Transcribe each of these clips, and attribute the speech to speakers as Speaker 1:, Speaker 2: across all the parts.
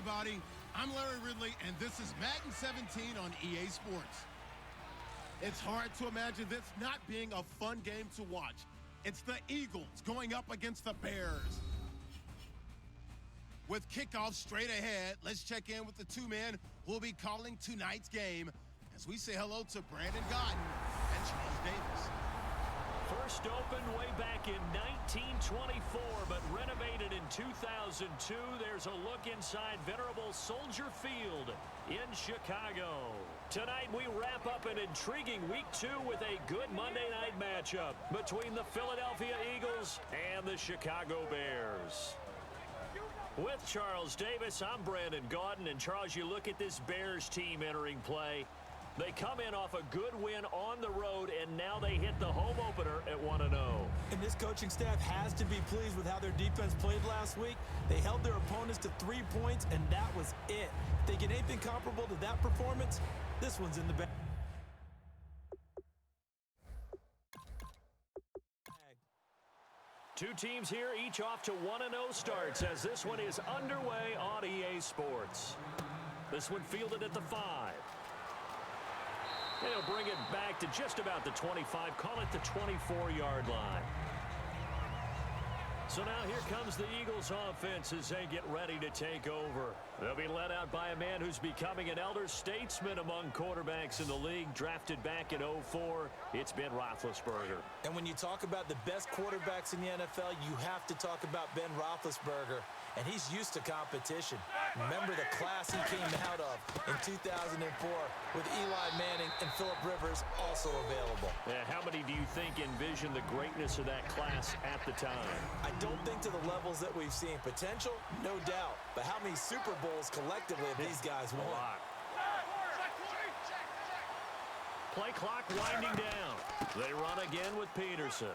Speaker 1: everybody. I'm Larry Ridley, and this is Madden 17 on EA Sports. It's hard to imagine this not being a fun game to watch. It's the Eagles going up against the Bears. With kickoff straight ahead, let's check in with the two men who will be calling tonight's game as we say hello to Brandon Gaudin and Charles Davis.
Speaker 2: First opened way back in 1924, but renovated in 2002. There's a look inside venerable Soldier Field in Chicago. Tonight we wrap up an intriguing Week 2 with a good Monday night matchup between the Philadelphia Eagles and the Chicago Bears. With Charles Davis, I'm Brandon Gaudin. And Charles, you look at this Bears team entering play. They come in off a good win on the road, and now they hit the home opener at 1-0.
Speaker 3: And this coaching staff has to be pleased with how their defense played last week. They held their opponents to 3 points, and that was it. If they get anything comparable to that performance, this one's in the bag.
Speaker 2: Two teams here, each off to 1-0 starts as this one is underway on EA Sports. This one fielded at the 5. They'll bring it back to just about the 25, call it the 24-yard line. So now here comes the Eagles offense as they get ready to take over. They'll be led out by a man who's becoming an elder statesman among quarterbacks in the league, drafted back in 2004. It's Ben Roethlisberger.
Speaker 3: And when you talk about the best quarterbacks in the NFL, you have to talk about Ben Roethlisberger. And he's used to competition. Remember the class he came out of in 2004 with Eli Manning and Phillip Rivers also available.
Speaker 2: Yeah, how many do you think envisioned the greatness of that class at the time?
Speaker 3: I don't think to the levels that we've seen. Potential, no doubt. But how many Super Bowls collectively have these guys won?
Speaker 2: A lot. Play clock winding down. They run again with Peterson.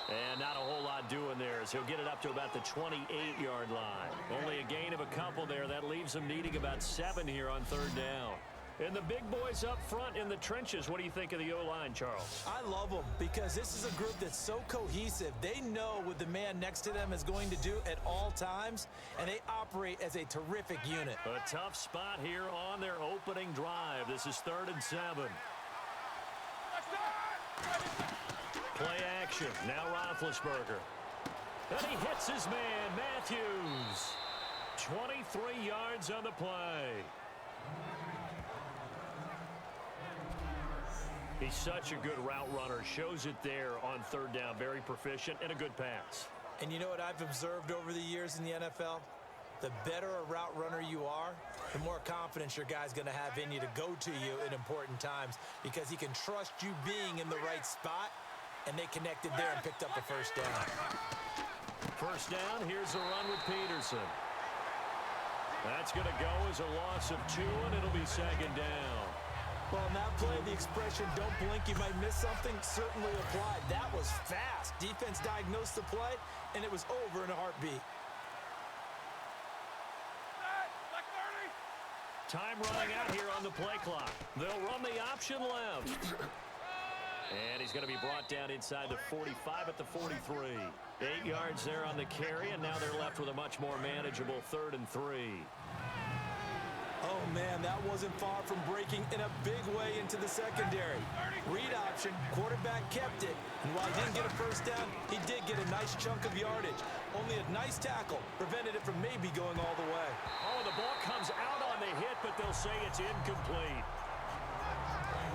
Speaker 2: And not a whole lot doing there as he'll get it up to about the 28-yard line. Only a gain of a couple there. That leaves them needing about 7 here on 3rd down. And the big boys up front in the trenches. What do you think of the O-line, Charles?
Speaker 3: I love them because this is a group that's so cohesive. They know what the man next to them is going to do at all times, and they operate as a terrific unit.
Speaker 2: A tough spot here on their opening drive. This is 3rd and 7. Play action. Now Roethlisberger. And he hits his man, Matthews. 23 yards on the play. He's such a good route runner. Shows it there on 3rd down. Very proficient and a good pass.
Speaker 3: And you know what I've observed over the years in the NFL? The better a route runner you are, the more confidence your guy's going to have in you to go to you at important times because he can trust you being in the right spot. And they connected there and picked up the 1st down.
Speaker 2: 1st down, here's a run with Peterson. That's going to go as a loss of 2, and it'll be 2nd down.
Speaker 3: Well, in that play, the expression, don't blink, you might miss something, certainly applied. That was fast. Defense diagnosed the play, and it was over in a heartbeat.
Speaker 2: Time running out here on the play clock. They'll run the option left. And he's going to be brought down inside the 45 at the 43. 8 yards there on the carry, and now they're left with a much more manageable 3rd and 3.
Speaker 3: Oh, man, that wasn't far from breaking in a big way into the secondary. Read option, quarterback kept it, and while he didn't get a 1st down, he did get a nice chunk of yardage. Only a nice tackle prevented it from maybe going all the way.
Speaker 2: Oh, the ball comes out on the hit, but they'll say it's incomplete.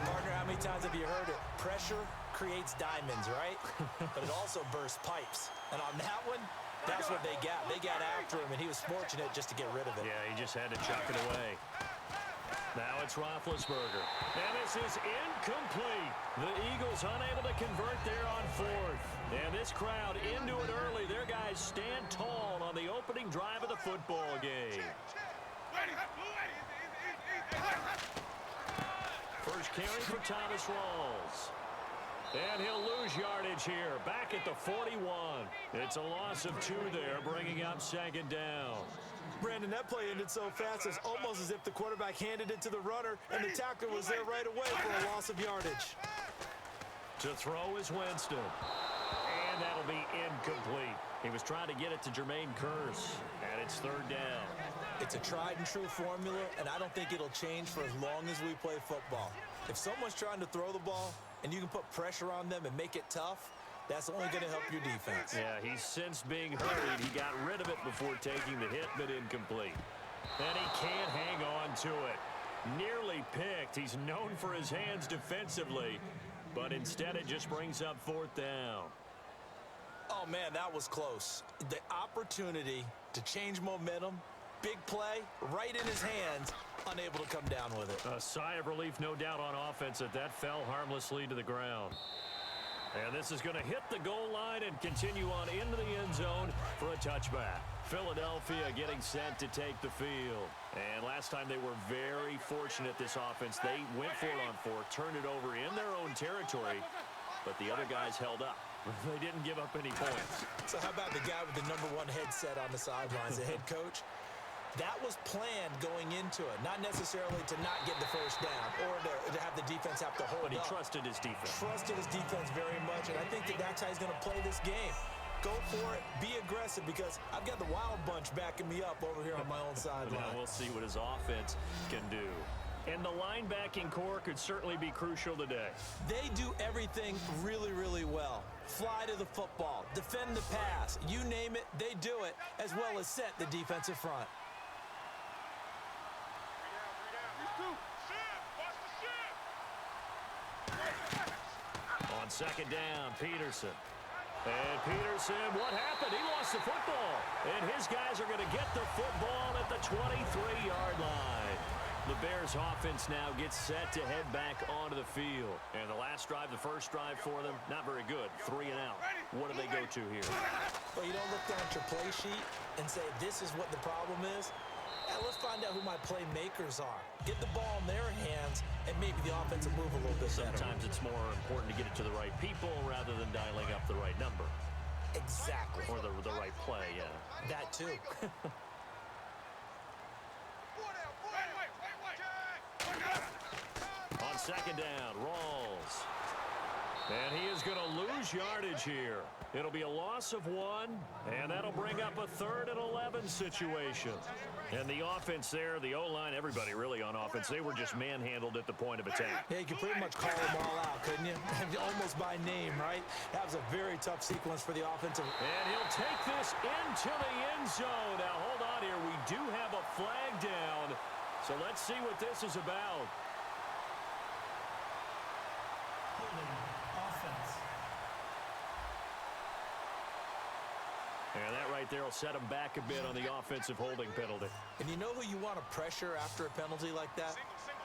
Speaker 3: Partner, how many times have you heard it? Pressure creates diamonds, right? But it also bursts pipes. And on that one, that's what they got. They got after him, and he was fortunate just to get rid of it.
Speaker 2: Yeah, he just had to chuck it away. Now it's Roethlisberger. And this is incomplete. The Eagles unable to convert there on 4th. And this crowd into it early. Their guys stand tall on the opening drive of the football game. First carry for Thomas Rawls. And he'll lose yardage here, back at the 41. It's a loss of 2 there, bringing up 2nd down.
Speaker 3: Brandon, that play ended so fast, it's almost as if the quarterback handed it to the runner, and the tackler was there right away for a loss of yardage.
Speaker 2: To throw is Winston. And And that'll be incomplete. He was trying to get it to Jermaine Kearse, and it's third down.
Speaker 3: It's a tried-and-true formula, and I don't think it'll change for as long as we play football. If someone's trying to throw the ball and you can put pressure on them and make it tough, that's only going to help your defense.
Speaker 2: Yeah, he's sensed being hurried. He got rid of it before taking the hit, but incomplete. And he can't hang on to it. Nearly picked. He's known for his hands defensively, but instead it just brings up fourth down.
Speaker 3: Oh, man, that was close. The opportunity to change momentum, big play, right in his hands, unable to come down with it.
Speaker 2: A sigh of relief, no doubt, on offense that fell harmlessly to the ground. And this is going to hit the goal line and continue on into the end zone for a touchback. Philadelphia getting set to take the field. And last time they were very fortunate, this offense. They went for it on fourth, turned it over in their own territory, but the other guys held up. They didn't give up any points.
Speaker 3: So how about the guy with the #1 headset on the sidelines, the head coach? That was planned going into it, not necessarily to not get the first down or to have the defense have to hold up.
Speaker 2: But he trusted his defense.
Speaker 3: Trusted his defense very much, and I think that's how he's going to play this game. Go for it, be aggressive, because I've got the wild bunch backing me up over here on my own sideline.
Speaker 2: Now we'll see what his offense can do. And the linebacking core could certainly be crucial today.
Speaker 3: They do everything really, really well. Fly to the football, defend the pass, you name it, they do it, as well as set the defensive front.
Speaker 2: On second down, Peterson. And Peterson, what happened? He lost the football. And his guys are going to get the football at the 23-yard line. The Bears offense now gets set to head back onto the field. And the last drive, the first drive for them, not very good. 3 and out. What do they go to here?
Speaker 3: Well, you don't look down at your play sheet and say, this is what the problem is. Now, let's find out who my playmakers are. Get the ball in their hands, and maybe the offense will move a little bit better.
Speaker 2: Sometimes it's more important to get it to the right people rather than dialing up the right number.
Speaker 3: Exactly.
Speaker 2: Or the right play, yeah.
Speaker 3: That too.
Speaker 2: On second down, Rawls. And he is going to lose yardage here. It'll be a loss of 1, and that'll bring up a 3rd and 11 situation. And the offense there, the O-line, everybody really on offense, they were just manhandled at the point of attack.
Speaker 3: Yeah, you could pretty much call them all out, couldn't you? Almost by name, right? That was a very tough sequence for the offensive.
Speaker 2: And he'll take this into the end zone. Now, hold on here. We do have a flag down. So let's see what this is about. And that right there will set him back a bit on the offensive holding penalty.
Speaker 3: And you know who you want to pressure after a penalty like that?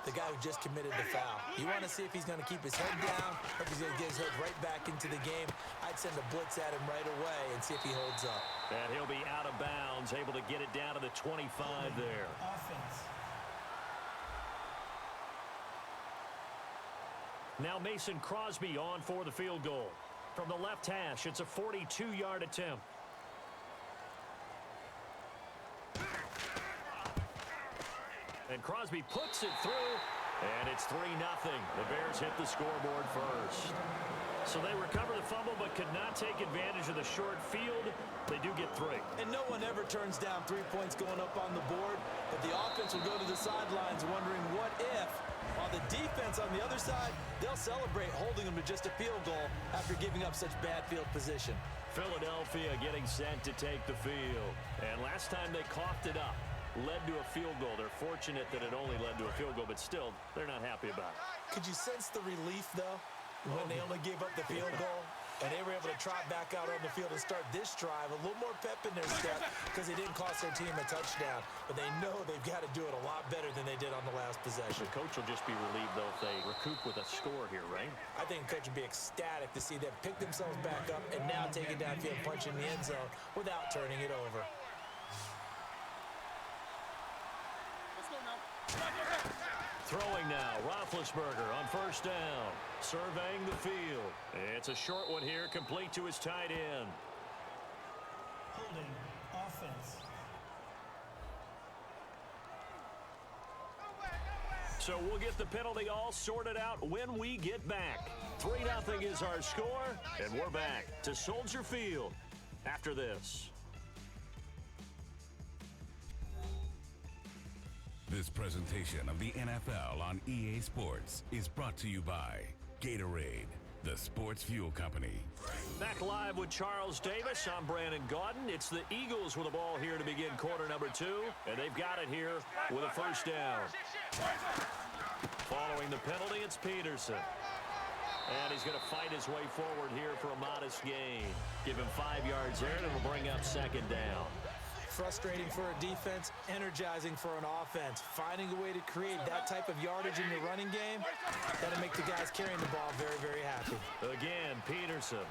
Speaker 3: The guy who just committed the foul. You want to see if he's going to keep his head down or if he's going to get his head right back into the game. I'd send a blitz at him right away and see if he holds up.
Speaker 2: And he'll be out of bounds, able to get it down to the 25 there.
Speaker 3: Offense.
Speaker 2: Now Mason Crosby on for the field goal. From the left hash, it's a 42-yard attempt. And Crosby puts it through, and it's 3-0. The Bears hit the scoreboard first. So they recover the fumble, but could not take advantage of the short field. They do get 3.
Speaker 3: And no one ever turns down 3 points going up on the board, but the offense will go to the sidelines wondering what if. On the defense on the other side, they'll celebrate holding them to just a field goal after giving up such bad field position.
Speaker 2: Philadelphia getting set to take the field. And last time they coughed it up. Led to a field goal. They're fortunate that it only led to a field goal, but still, they're not happy about it.
Speaker 3: Could you sense the relief, though, when they only gave up the field goal? And they were able to trot back out on the field and start this drive. A little more pep in their step because they didn't cost their team a touchdown. But they know they've got to do it a lot better than they did on the last possession.
Speaker 2: The coach will just be relieved, though, if they recoup with a score here, right?
Speaker 3: I think the coach would be ecstatic to see them pick themselves back up and now take it downfield, punch in the end zone without turning it over.
Speaker 2: Throwing now, Roethlisberger on first down, surveying the field. It's a short one here, complete to his tight end.
Speaker 4: Holding offense.
Speaker 2: So we'll get the penalty all sorted out when we get back. 3-0 is our score, and we're back to Soldier Field after this.
Speaker 5: This presentation of the NFL on EA Sports is brought to you by Gatorade, the sports fuel company.
Speaker 2: Back live with Charles Davis. I'm Brandon Gaudin. It's the Eagles with the ball here to begin quarter number 2, and they've got it here with a first down. Following the penalty, it's Peterson. And he's going to fight his way forward here for a modest gain. Give him 5 yards there, and it'll bring up second down.
Speaker 3: Frustrating for a defense, energizing for an offense. Finding a way to create that type of yardage in your running game, that'll make the guys carrying the ball very, very happy.
Speaker 2: Again, Peterson.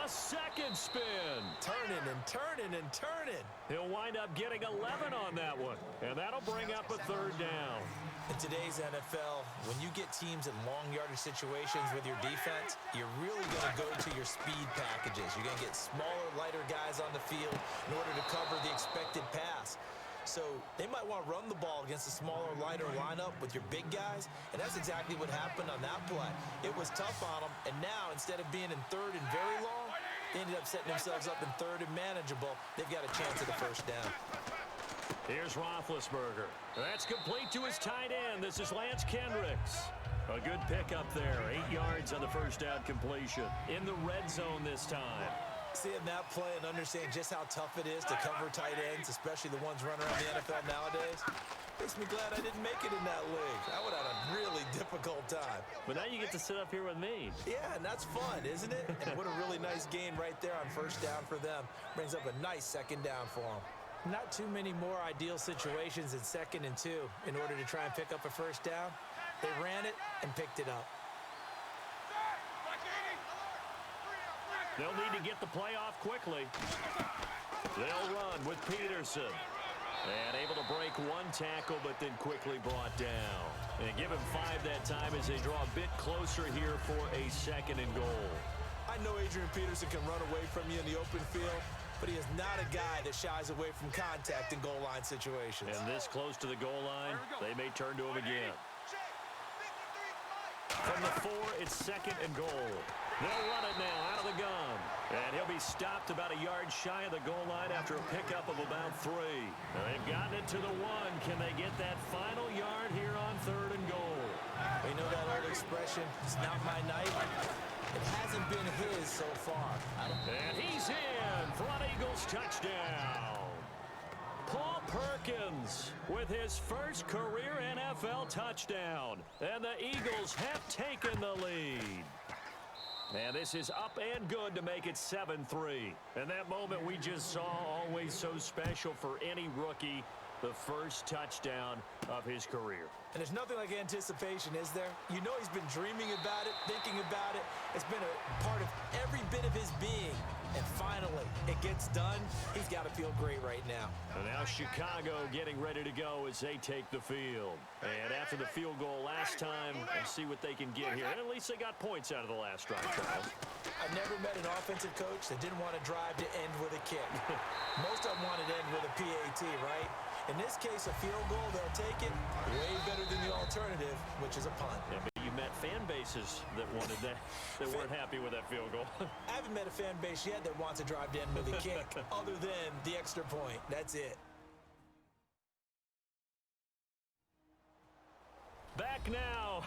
Speaker 2: A second spin.
Speaker 3: Turning and turning and turning.
Speaker 2: He'll wind up getting 11 on that one, and that'll bring up a third down.
Speaker 3: In today's NFL, when you get teams in long yardage situations with your defense, you're really going to go to your speed packages. You're going to get smaller, lighter guys on the field in order to cover the expected pass. So they might want to run the ball against a smaller, lighter lineup with your big guys, and that's exactly what happened on that play. It was tough on them, and now instead of being in third and very long, they ended up setting themselves up in third and manageable. They've got a chance at the first down.
Speaker 2: Here's Roethlisberger. That's complete to his tight end. This is Lance Kendricks. A good pickup there. 8 yards on the first down completion. In the red zone this time.
Speaker 3: Seeing that play and understanding just how tough it is to cover tight ends, especially the ones running around the NFL nowadays, makes me glad I didn't make it in that league. I would have had a really difficult time.
Speaker 2: But now you get to sit up here with me.
Speaker 3: Yeah, and that's fun, isn't it? And what a really nice gain right there on first down for them. Brings up a nice second down for them. Not too many more ideal situations in 2nd and 2 in order to try and pick up a first down. They ran it and picked it up.
Speaker 2: They'll need to get the play off quickly. They'll run with Peterson. And able to break one tackle, but then quickly brought down. And give him 5 that time as they draw a bit closer here for a 2nd and goal.
Speaker 3: I know Adrian Peterson can run away from you in the open field, but he is not a guy that shies away from contact in goal line situations.
Speaker 2: And this close to the goal line, they may turn to him again. From the 4, it's 2nd and goal. They'll run it now out of the gun. And he'll be stopped about a yard shy of the goal line after a pickup of about 3. Now they've gotten it to the 1. Can they get that final yard here on 3rd and goal?
Speaker 3: We know that old expression, it's not my night. It hasn't been his so far.
Speaker 2: And he's in. Front Eagles touchdown. Paul Perkins with his first career NFL touchdown. And the Eagles have taken the lead. And this is up and good to make it 7-3. And that moment we just saw, always so special for any rookie, the first touchdown of his career.
Speaker 3: And there's nothing like anticipation, is there? You know he's been dreaming about it, thinking about it. It's been a part of every bit of his being. And finally, it gets done. He's got to feel great right now.
Speaker 2: And now Chicago getting ready to go as they take the field. And after the field goal last time, we'll see what they can get here. And at least they got points out of the last drive, Charles.
Speaker 3: I've never met an offensive coach that didn't want to drive to end with a kick. Most of them wanted to end with a PAT, right? In this case, a field goal, they'll take it way better than the alternative, which is a punt.
Speaker 2: Yeah, but you met fan bases that wanted that, that weren't happy with that field goal.
Speaker 3: I haven't met a fan base yet that wants to drive to end with a kick, other than the extra point. That's it.
Speaker 2: Back now.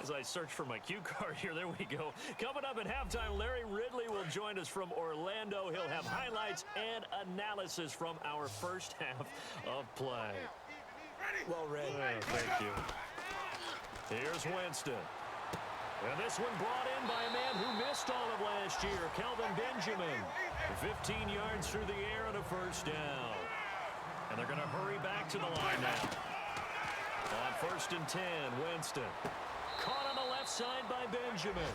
Speaker 2: As I search for my cue card here, there we go. Coming up at halftime, Larry Ridley will join us from Orlando. He'll have highlights and analysis from our first half of play.
Speaker 3: Well read.
Speaker 2: Thank you. Here's Winston. And this one brought in by a man who missed all of last year, Kelvin Benjamin. 15 yards through the air and a first down. And they're going to hurry back to the line now. On 1st and 10, Winston. Caught on the left side by Benjamin.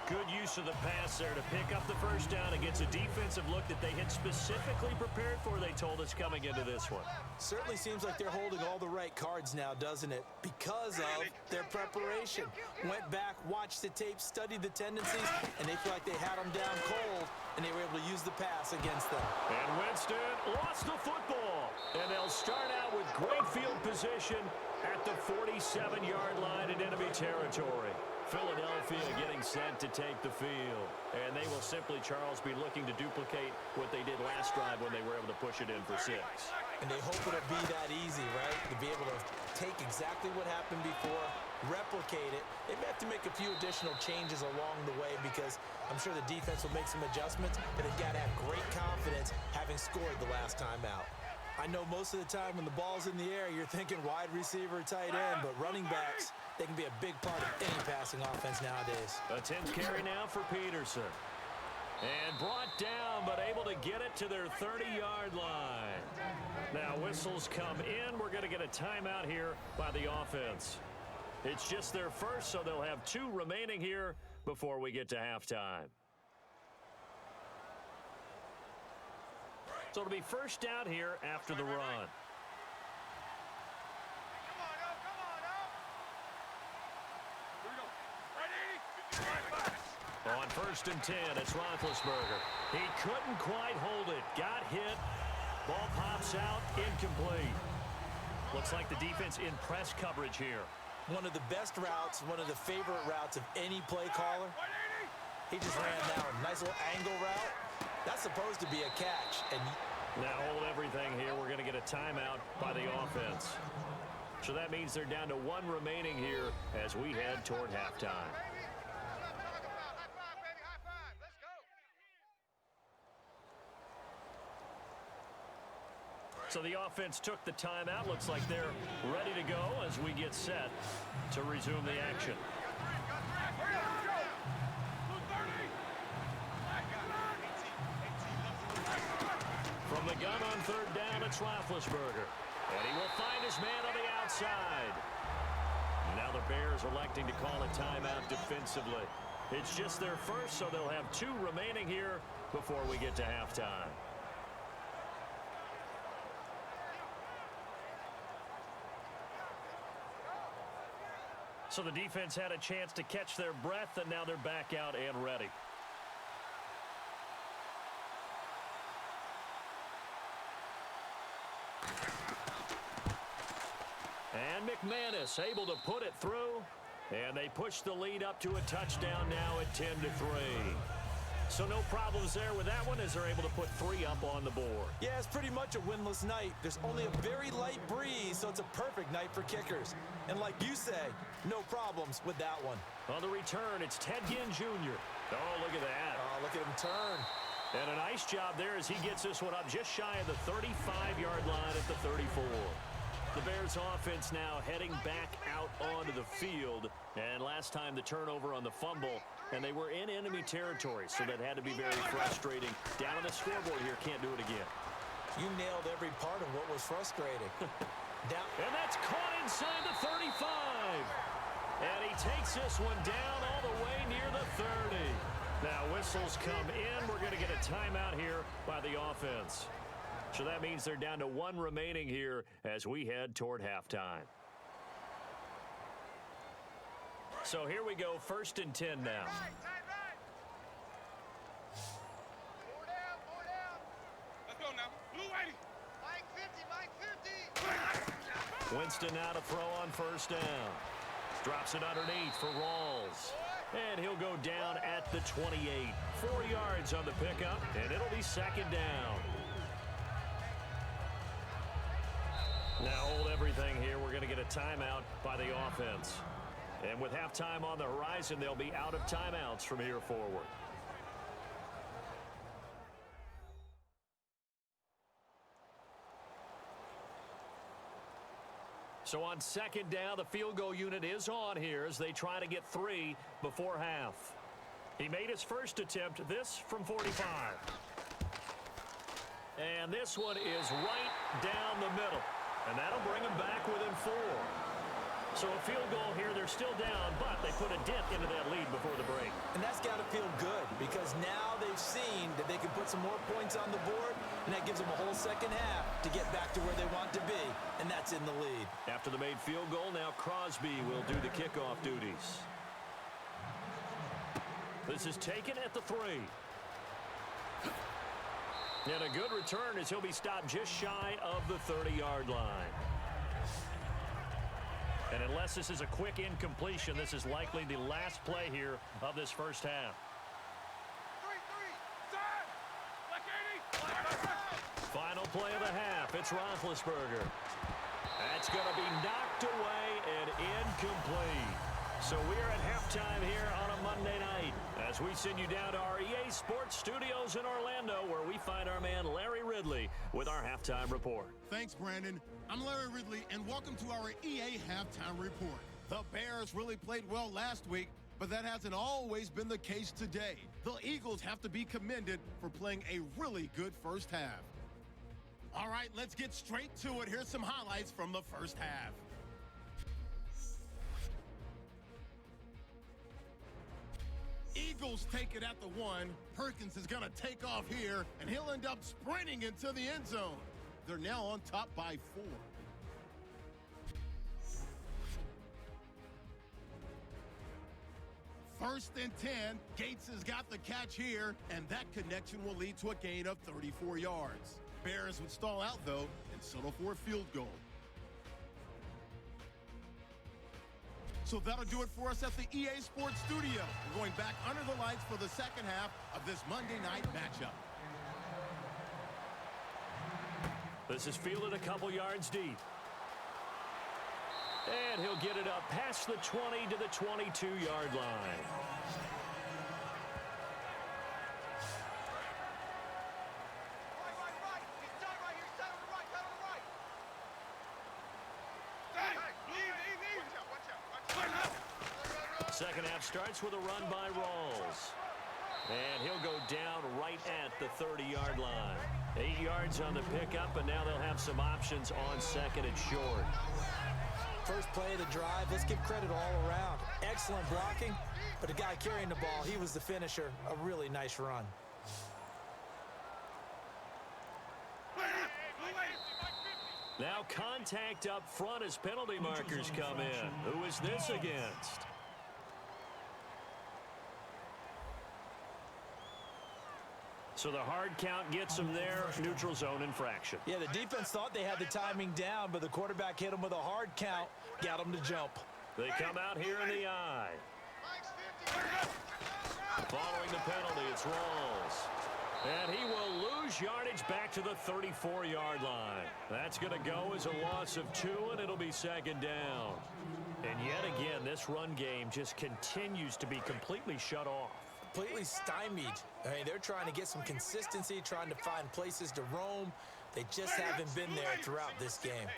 Speaker 2: Good use of the pass there to pick up the first down against a defensive look that they had specifically prepared for, they told us, coming into this one.
Speaker 3: Certainly seems like they're holding all the right cards now, doesn't it? Because of their preparation. Went back, watched the tape, studied the tendencies, and they feel like they had them down cold, and they were able to use the pass against them.
Speaker 2: And Winston lost the football. And they'll start out with great field position at the 47-yard line in enemy territory. Philadelphia getting set to take the field. And they will simply, Charles, be looking to duplicate what they did last drive when they were able to push it in for 6.
Speaker 3: And they hope it'll be that easy, right? To be able to take exactly what happened before, replicate it. They may have to make a few additional changes along the way because I'm sure the defense will make some adjustments, but they've got to have great confidence having scored the last time out. I know most of the time when the ball's in the air, you're thinking wide receiver, tight end, but running backs, they can be a big part of any passing offense nowadays.
Speaker 2: A 10th carry now for Peterson. And brought down, but able to get it to their 30-yard line. Now whistles come in. We're going to get a timeout here by the offense. It's just their first, so they'll have 2 remaining here before we get to halftime. So it'll be first down here after the run. On 1st and 10, it's Roethlisberger. He couldn't quite hold it. Got hit. Ball pops out. Incomplete. Looks like the defense in press coverage here.
Speaker 3: One of the best routes, one of the favorite routes of any play caller. He just ran down a nice little angle route. That's supposed to be a catch. And
Speaker 2: now hold everything here. We're going to get a timeout by the offense. So that means they're down to 1 remaining here as we head toward halftime. So the offense took the timeout. Looks like they're ready to go as we get set to resume the action. From the gun on 3rd down, it's Roethlisberger. And he will find his man on the outside. Now the Bears electing to call a timeout defensively. It's just their first, so they'll have 2 remaining here before we get to halftime. So the defense had a chance to catch their breath, and now they're back out and ready. And McManus able to put it through, and they push the lead up to a touchdown now at 10-3. So no problems there with that one as they're able to put 3 up on the board.
Speaker 3: yeah, it's pretty much a winless night. There's only a very light breeze, so it's a perfect night for kickers. And like you say, no problems with that one.
Speaker 2: On the return, it's Ted Ginn Jr. Oh, look at that.
Speaker 3: Oh, look at him turn.
Speaker 2: And a nice job there as he gets this one up just shy of the 35-yard line at the 34. The Bears offense now heading back out onto the field. And last time the turnover on the fumble, and they were in enemy territory, so that had to be very frustrating. Down on the scoreboard here, can't do it again.
Speaker 3: You nailed every part of what was frustrating. Down.
Speaker 2: And that's caught inside the 35. And he takes this one down all the way near the 30. Now whistles come in. We're going to get a timeout here by the offense. So that means they're down to 1 remaining here as we head toward halftime. So here we go, 1st and 10 now.
Speaker 6: Let's go now. Blue Whitey. Mike 50.
Speaker 2: Winston now to throw on 1st down. Drops it underneath for Rawls. And he'll go down at the 28. 4 yards on the pickup, and it'll be 2nd down. Now hold everything here. We're going to get a timeout by the offense. And with halftime on the horizon, they'll be out of timeouts from here forward. So on 2nd down, the field goal unit is on here as they try to get 3 before half. He made his first attempt, this from 45. And this one is right down the middle. And that'll bring him back within 4. So a field goal here, they're still down, but they put a dent into that lead before the break.
Speaker 3: And that's got to feel good because now they've seen that they can put some more points on the board, and that gives them a whole second half to get back to where they want to be, and that's in the lead.
Speaker 2: After the made field goal, now Crosby will do the kickoff duties. This is taken at the 3. And a good return as he'll be stopped just shy of the 30-yard line. And unless this is a quick incompletion, this is likely the last play here of this first half.
Speaker 6: 3, set.
Speaker 2: Final play of the half. It's Roethlisberger. That's going to be knocked away and incomplete. So we are at halftime here on a Monday night as we send you down to our EA Sports Studios in Orlando, where we find our man Larry Ridley with our halftime report.
Speaker 1: Thanks, Brandon. I'm Larry Ridley, and welcome to our EA Halftime Report. The Bears really played well last week, but that hasn't always been the case today. The Eagles have to be commended for playing a really good first half. All right, let's get straight to it. Here's some highlights from the first half. Eagles take it at the 1. Perkins is going to take off here, and he'll end up sprinting into the end zone. They're now on top by 4. First and 10. Gates has got the catch here, and that connection will lead to a gain of 34 yards. Bears would stall out, though, and settle for a field goal. So that'll do it for us at the EA Sports Studio. We're going back under the lights for the second half of this Monday night matchup.
Speaker 2: This is fielded a couple yards deep. And he'll get it up past the 20 to the 22-yard line. Second half starts with a run by Rawls. And he'll go down right at the 30-yard line. 8 yards on the pickup, and now they'll have some options on second and short.
Speaker 3: First play of the drive, let's give credit all around. Excellent blocking, but the guy carrying the ball, he was the finisher. A really nice run.
Speaker 2: Now contact up front as penalty markers come in. Who is this against? So the hard count gets them there. Neutral zone infraction.
Speaker 3: Yeah, the defense thought they had the timing down, but the quarterback hit him with a hard count, got him to jump.
Speaker 2: They come out here in the eye. Following the penalty, it's Rawls. And he will lose yardage back to the 34-yard line. That's going to go as a loss of 2, and it'll be second down. And yet again, this run game just continues to be completely shut off.
Speaker 3: Completely stymied. I mean, they're trying to get some consistency, trying to find places to roam. They just haven't been there throughout this game.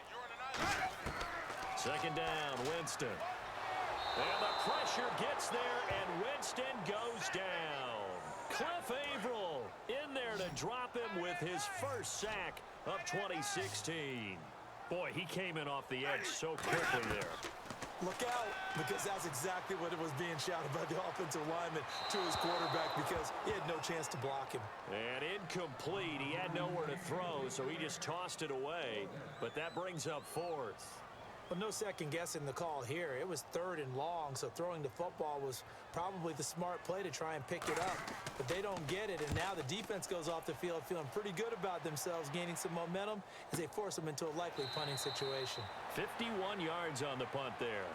Speaker 2: Second down, Winston. And the pressure gets there, and Winston goes down. Cliff Averill in there to drop him with his first sack of 2016. Boy, he came in off the edge so quickly there.
Speaker 3: Look out, because that's exactly what it was being shouted by the offensive lineman to his quarterback, because he had no chance to block him.
Speaker 2: And incomplete. He had nowhere to throw, so he just tossed it away. But that brings up fourth.
Speaker 3: Well, no second guessing the call here. It was 3rd and long, so throwing the football was probably the smart play to try and pick it up. But they don't get it, and now the defense goes off the field feeling pretty good about themselves, gaining some momentum as they force them into a likely punting situation.
Speaker 2: 51 yards on the punt there,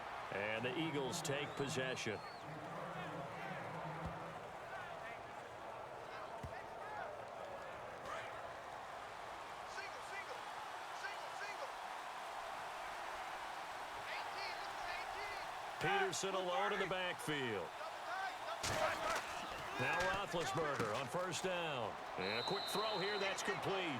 Speaker 2: and the Eagles take possession. Peterson alone in the backfield. Now Roethlisberger on first down. And a quick throw here, that's complete.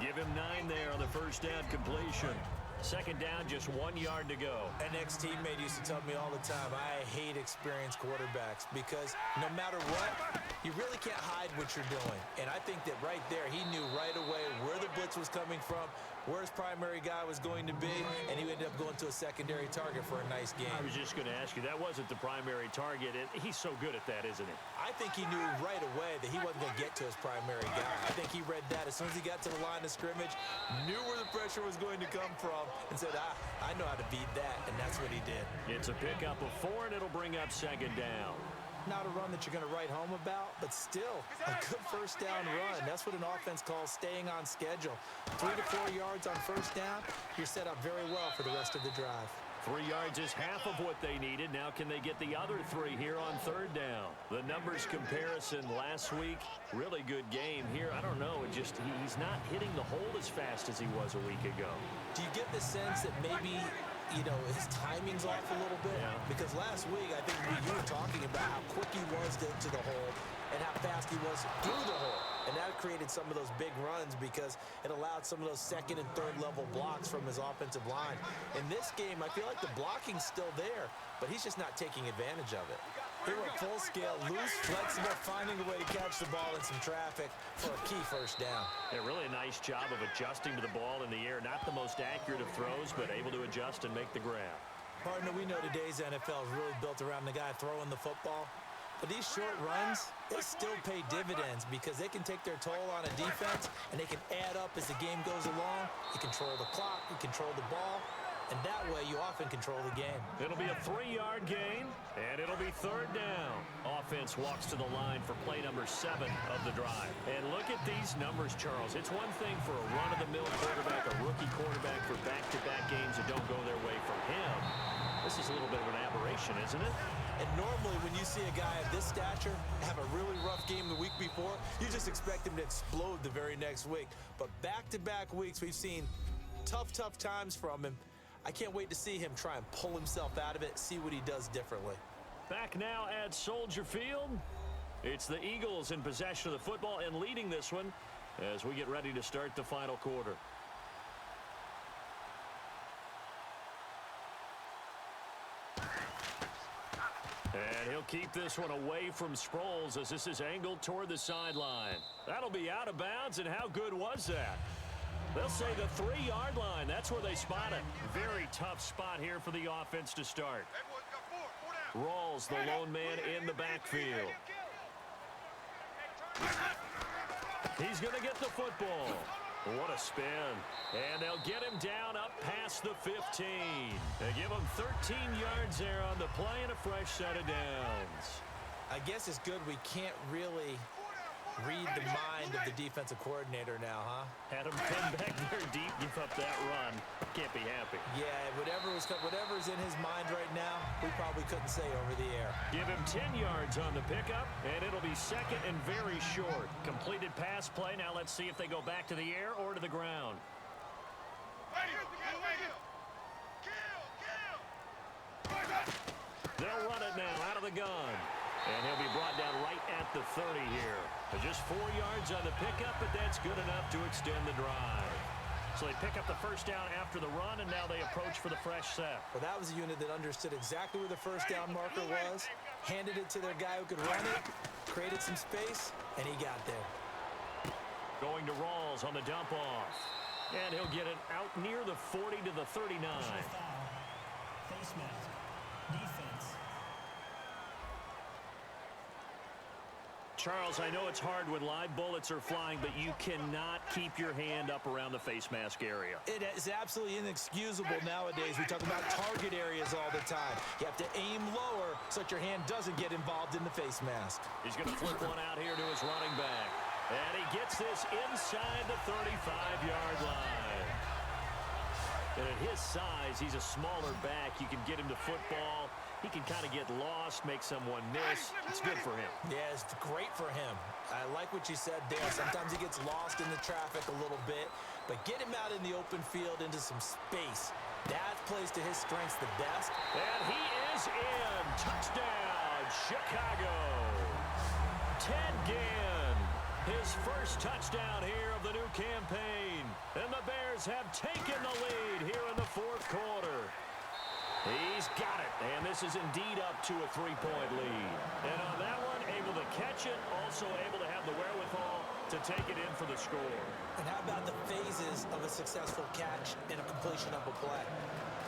Speaker 2: Give him 9 there on the first down completion. Second down, just 1 yard to go.
Speaker 3: An ex-teammate used to tell me all the time, I hate experienced quarterbacks because no matter what, you really can't hide what you're doing. And I think that right there, he knew right away where the blitz was coming from, where his primary guy was going to be, and he ended up going to a secondary target for a nice game.
Speaker 2: I was just going to ask you, that wasn't the primary target. He's so good at that, isn't he?
Speaker 3: I think he knew right away that he wasn't going to get to his primary guy. I think he read that as soon as he got to the line of scrimmage, knew where the pressure was going to come from, and said, I know how to beat that, and that's what he did.
Speaker 2: It's a pickup of 4, and it'll bring up second down.
Speaker 3: Not a run that you're going to write home about, but still a good first down run. That's what an offense calls staying on schedule. 3 to 4 yards on first down, you're set up very well for the rest of the drive.
Speaker 2: 3 yards is half of what they needed. Now can they get the other 3 here on third down? The numbers comparison last week, really good game here. I don't know, he's not hitting the hole as fast as he was a week ago.
Speaker 3: Do you get the sense that maybe his timing's off a little bit?
Speaker 2: Yeah.
Speaker 3: Because last week, I think you were talking about how quick he was to the hole and how fast he was through the hole. And that created some of those big runs because it allowed some of those second and third level blocks from his offensive line. In this game, I feel like the blocking's still there, but he's just not taking advantage of it. He went full scale, loose, flexible, finding a way to catch the ball in some traffic for a key first down.
Speaker 2: Yeah, really a nice job of adjusting to the ball in the air. Not the most accurate of throws, but able to adjust and make the grab.
Speaker 3: Partner, we know today's NFL is really built around the guy throwing the football. But these short runs, they still pay dividends because they can take their toll on a defense and they can add up as the game goes along. You control the clock, you control the ball, and that way you often control the game.
Speaker 2: It'll be a 3-yard gain, and it'll be third down. Offense walks to the line for play number 7 of the drive. And look at these numbers, Charles. It's one thing for a run-of-the-mill quarterback, a rookie quarterback for back-to-back games that don't go their way from him. This is a little bit of an aberration, isn't it?
Speaker 3: And normally when you see a guy of this stature have a really rough game the week before, you just expect him to explode the very next week. But back-to-back weeks, we've seen tough times from him. I can't wait to see him try and pull himself out of it, see what he does differently.
Speaker 2: Back now at Soldier Field. It's the Eagles in possession of the football and leading this one as we get ready to start the final quarter. And he'll keep this one away from Sproles as this is angled toward the sideline. That'll be out of bounds, and how good was that? They'll say the 3-yard line. That's where they spot it. Very tough spot here for the offense to start. Rawls, the lone man in the backfield. He's going to get the football. What a spin. And they'll get him down up past the 15. They give him 13 yards there on the play and a fresh set of downs.
Speaker 3: I guess it's good we can't really read the mind of the defensive coordinator now, huh?
Speaker 2: Had him come back there deep, give up that run. Can't be happy.
Speaker 3: Yeah, whatever's in his mind right now, we probably couldn't say over the air.
Speaker 2: Give him 10 yards on the pickup, and it'll be second and very short. Completed pass play. Now let's see if they go back to the air or to the ground. They'll run it now out of the gun. And he'll be brought down right at the 30 here. Just 4 yards on the pickup, but that's good enough to extend the drive. So they pick up the first down after the run, and now they approach for the fresh set.
Speaker 3: Well, that was a unit that understood exactly where the first down marker was, handed it to their guy who could run it, created some space, and he got there.
Speaker 2: Going to Rawls on the dump off. And he'll get it out near the 40 to the 39.
Speaker 4: Face mask. Defense.
Speaker 2: Charles, I know it's hard when live bullets are flying, but you cannot keep your hand up around the face mask area.
Speaker 3: It is absolutely inexcusable nowadays. We talk about target areas all the time. You have to aim lower so that your hand doesn't get involved in the face mask.
Speaker 2: He's going to flip one out here to his running back. And he gets this inside the 35-yard line. And at his size, he's a smaller back. You can get him to football. He can kind of get lost, make someone miss. It's good for him.
Speaker 3: Yeah, it's great for him. I like what you said there. Sometimes he gets lost in the traffic a little bit, but get him out in the open field into some space. That plays to his strengths the best.
Speaker 2: And he is in. Touchdown, Chicago. Ted Ginn, his first touchdown here of the new campaign. And the Bears have taken the lead here in the fourth quarter. He's got it, and this is indeed up to a 3-point lead. And on that one, able to catch it, also able to have the wherewithal to to take it in for the score.
Speaker 3: And how about the phases of a successful catch and a completion of a play?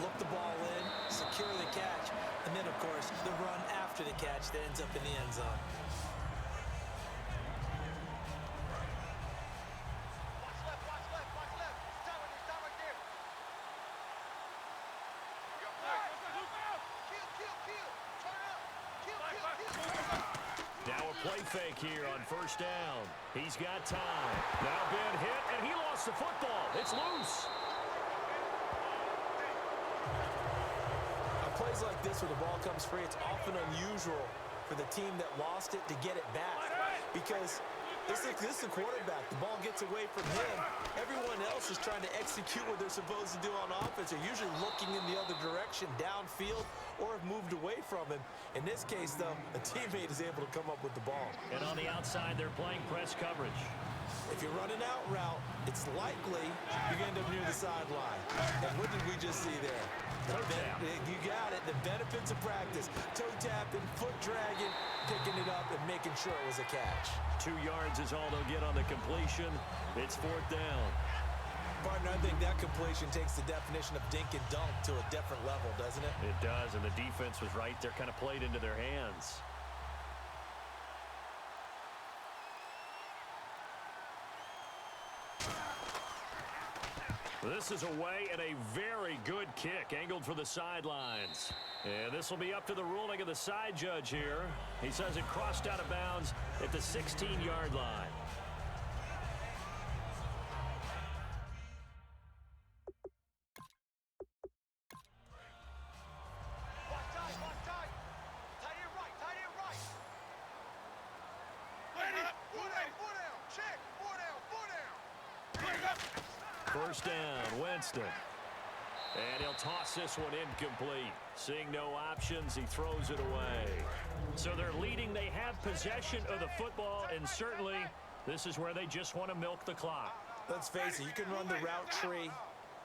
Speaker 3: Look the ball in, secure the catch, and then, of course, the run after the catch that ends up in the end zone.
Speaker 2: Now a play fake here on first down. He's got time. Now Ben hit, and he lost the football. It's loose.
Speaker 3: On plays like this where the ball comes free, it's often unusual for the team that lost it to get it back. Because this is the quarterback. The ball gets away from him. Everyone else is trying to execute what they're supposed to do on offense. They're usually looking in the other direction, downfield, or have moved away from him. In this case, though, a teammate is able to come up with the ball.
Speaker 2: And on the outside, they're playing press coverage.
Speaker 3: If you run an out route, it's likely you're going to end up near the sideline. And what did we just see there? You got it. The benefits of practice. Toe tapping, foot dragging, picking it up, and making sure it was a catch.
Speaker 2: 2 yards is all they'll get on the completion. It's fourth down.
Speaker 3: Partner, I think that completion takes the definition of dink and dunk to a different level, doesn't it?
Speaker 2: It does, and the defense was right there, kind of played into their hands. This is away and a very good kick, angled for the sidelines. And this will be up to the ruling of the side judge here. He says it crossed out of bounds at the 16-yard line. First down, Winston. And he'll toss this one incomplete. Seeing no options, he throws it away. So they're leading. They have possession of the football, and certainly this is where they just want to milk the clock.
Speaker 3: Let's face it, you can run the route tree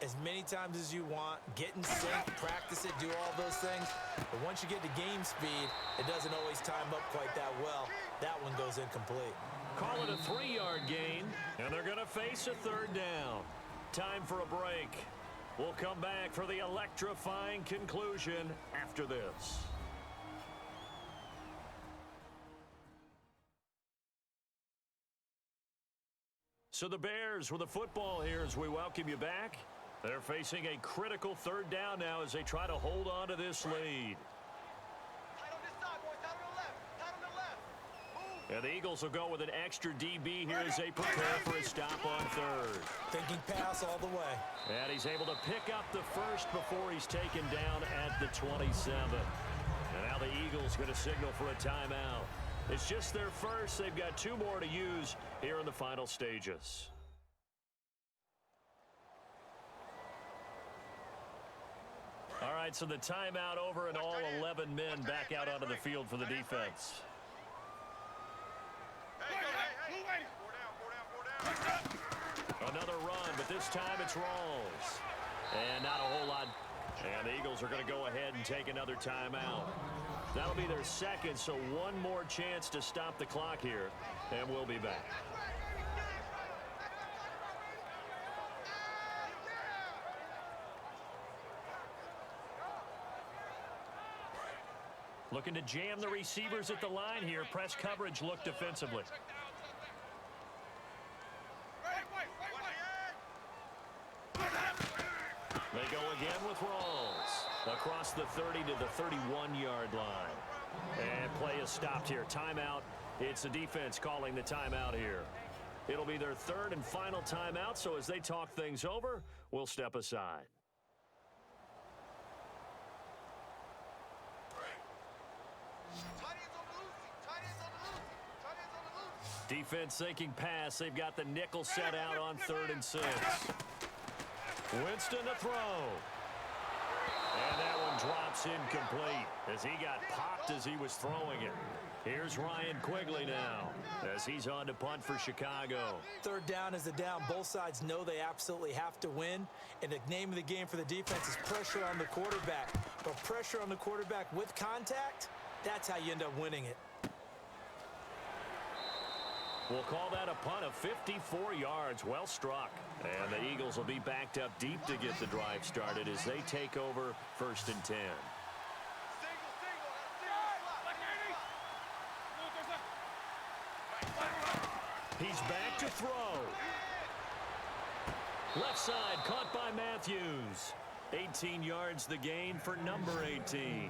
Speaker 3: as many times as you want, get in sync, practice it, do all those things. But once you get to game speed, it doesn't always time up quite that well. That one goes incomplete.
Speaker 2: Call it a 3-yard gain, and they're going to face a third down. Time for a break. We'll come back for the electrifying conclusion after this. So the Bears with the football here as we welcome you back. They're facing a critical third down now as they try to hold on to this lead. And the Eagles will go with an extra DB here as they prepare for a stop on third.
Speaker 3: Thinking pass all the way.
Speaker 2: And he's able to pick up the first before he's taken down at the 27. And now the Eagles going to signal for a timeout. It's just their first. They've got 2 more to use here in the final stages. All right, so the timeout over and all 11 men back out onto the field for the defense. Another run, but this time it's Rawls. And not a whole lot. And the Eagles are going to go ahead and take another timeout. That'll be their second, so one more chance to stop the clock here. And we'll be back. Looking to jam the receivers at the line here. Press coverage look defensively. They go again with Rawls. Across the 30 to the 31-yard line. And play is stopped here. Timeout. It's the defense calling the timeout here. It'll be their third and final timeout, so as they talk things over, we'll step aside. Defense thinking pass. They've got the nickel set out on 3rd and 6. Winston to throw. And that one drops incomplete as he got popped as he was throwing it. Here's Ryan Quigley now as he's on to punt for Chicago.
Speaker 3: Third down is the down. Both sides know they absolutely have to win. And the name of the game for the defense is pressure on the quarterback. But pressure on the quarterback with contact, that's how you end up winning it.
Speaker 2: We'll call that a punt of 54 yards. Well struck. And the Eagles will be backed up deep to get the drive started as they take over 1st and 10. He's back to throw. Left side caught by Matthews. 18 yards the gain for number 18.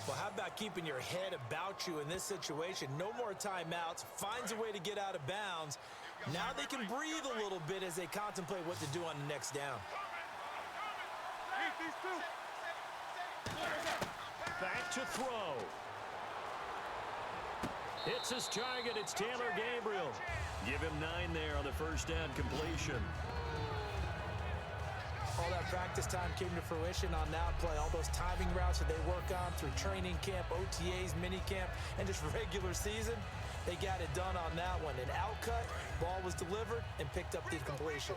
Speaker 3: Well, how about keeping your head about you in this situation? No more timeouts. Finds a way to get out of bounds. Now they can breathe a little bit as they contemplate what to do on the next down.
Speaker 2: Back to throw. Hits his target. It's Taylor Gabriel. Give him 9 there on the first down completion.
Speaker 3: All that practice time came to fruition on that play. All those timing routes that they work on through training camp, OTAs, minicamp, and just regular season, they got it done on that one. An outcut, ball was delivered, and picked up the completion.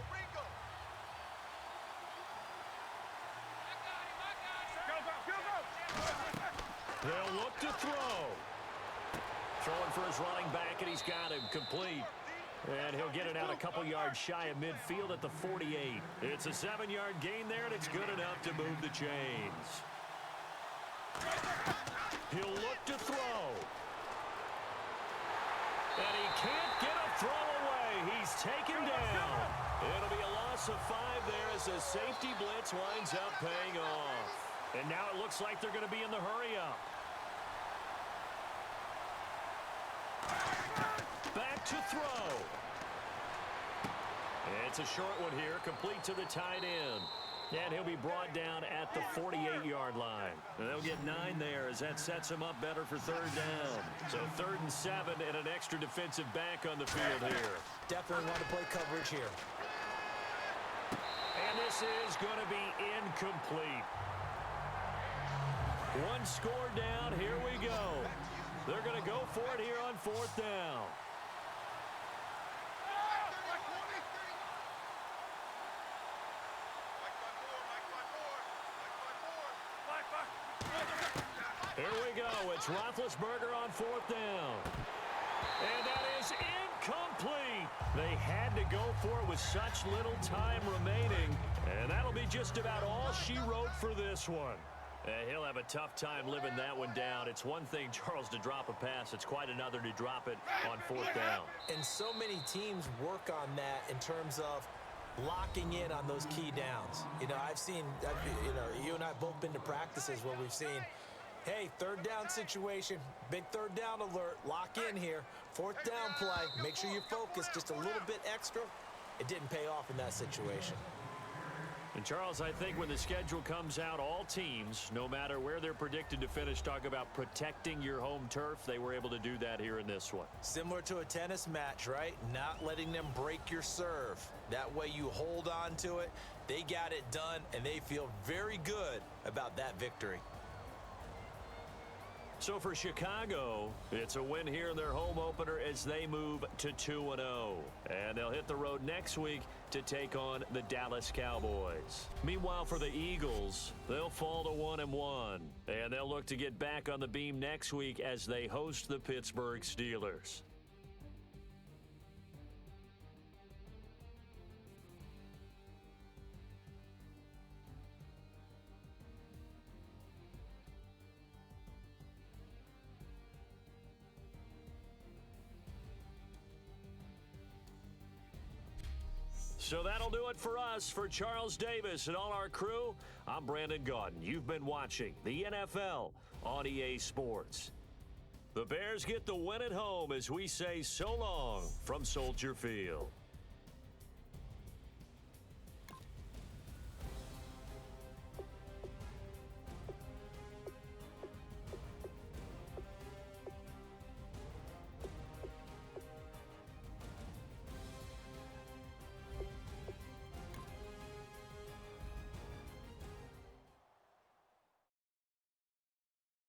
Speaker 2: They'll look to throw. Throwing for his running back, and he's got him complete. And he'll get it out a couple yards shy of midfield at the 48. It's a 7-yard gain there, and it's good enough to move the chains. He'll look to throw. And he can't get a throw away. He's taken down. It'll be a loss of 5 there as the safety blitz winds up paying off. And now it looks like they're going to be in the hurry-up. Back to throw. It's a short one here, complete to the tight end. And he'll be brought down at the 48-yard line. And they'll get 9 there as that sets him up better for 3rd down. So 3rd and 7 and an extra defensive back on the field here.
Speaker 3: Definitely want to play coverage here.
Speaker 2: And this is going to be incomplete. 1 score down. Here we go. They're going to go for it here on 4th down. Here we go. It's Roethlisberger on 4th down. And that is incomplete. They had to go for it with such little time remaining. And that'll be just about all she wrote for this one. He'll have a tough time living that one down. It's one thing, Charles, to drop a pass. It's quite another to drop it on 4th down.
Speaker 3: And so many teams work on that in terms of locking in on those key downs. You know, you and I both been to practices where we've seen, hey, 3rd down situation, big 3rd down alert, lock in here. 4th down play, make sure you focus just a little bit extra. It didn't pay off in that situation.
Speaker 2: And, Charles, I think when the schedule comes out, all teams, no matter where they're predicted to finish, talk about protecting your home turf. They were able to do that here in this one.
Speaker 3: Similar to a tennis match, right? Not letting them break your serve. That way you hold on to it. They got it done, and they feel very good about that victory.
Speaker 2: So for Chicago, it's a win here in their home opener as they move to 2-0. And they'll hit the road next week to take on the Dallas Cowboys. Meanwhile, for the Eagles, they'll fall to 1-1. And they'll look to get back on the beam next week as they host the Pittsburgh Steelers. So that'll do it for us. For Charles Davis and all our crew, I'm Brandon Gaudin. You've been watching the NFL on EA Sports. The Bears get the win at home as we say so long from Soldier Field.